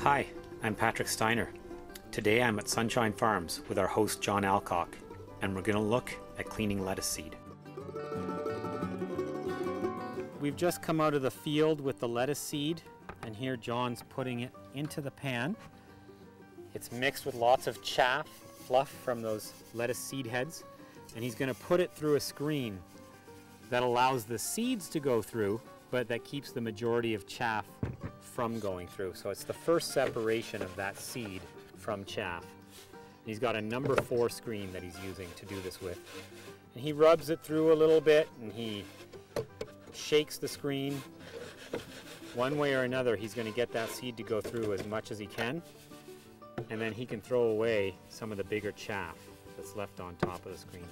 Hi, I'm Patrick Steiner. Today I'm at Sunshine Farms with our host John Alcock, and we're going to look at cleaning lettuce seed. We've just come out of the field with the lettuce seed, and here John's putting it into the pan. It's mixed with lots of chaff, fluff from those lettuce seed heads, and he's going to put it through a screen that allows the seeds to go through, but that keeps the majority of chaff from going through. So it's the first separation of that seed from chaff. He's got a number 4 screen that he's using to do this with. And he rubs it through a little bit and he shakes the screen. One way or another, he's going to get that seed to go through as much as he can. And then he can throw away some of the bigger chaff that's left on top of the screen.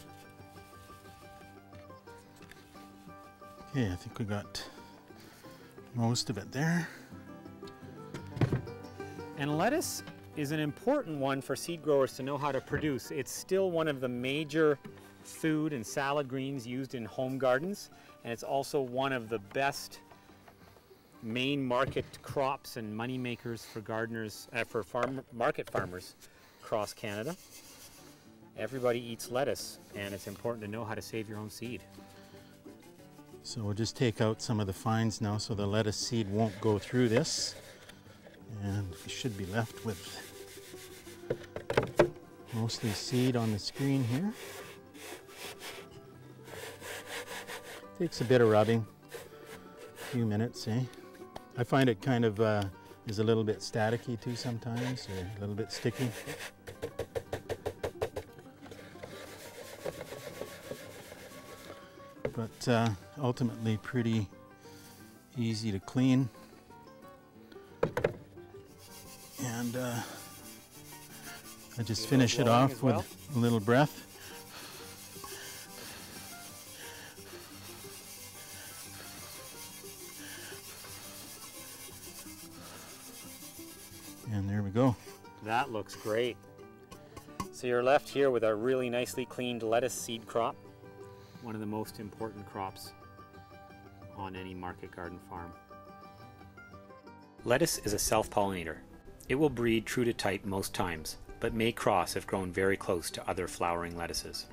Okay, I think we got most of it there. And lettuce is an important one for seed growers to know how to produce. It's still one of the major food and salad greens used in home gardens, and it's also one of the best main market crops and money makers for gardeners, market farmers across Canada. Everybody eats lettuce, and it's important to know how to save your own seed. So we'll just take out some of the fines now so the lettuce seed won't go through this. And we should be left with mostly seed on the screen here. Takes a bit of rubbing, a few minutes, eh? I find it kind of is a little bit staticky too sometimes, or a little bit sticky. But ultimately pretty easy to clean. And I just finish it off with a little breath. And there we go. That looks great. So you're left here with a really nicely cleaned lettuce seed crop. One of the most important crops on any market garden farm. Lettuce is a self-pollinator. It will breed true to type most times, but may cross if grown very close to other flowering lettuces.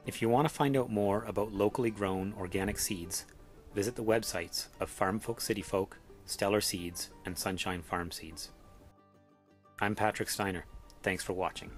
If you want to find out more about locally grown organic seeds, visit the websites of FarmFolk CityFolk, Stellar Seeds, and Sunshine Farm Seeds. I'm Patrick Steiner. Thanks for watching.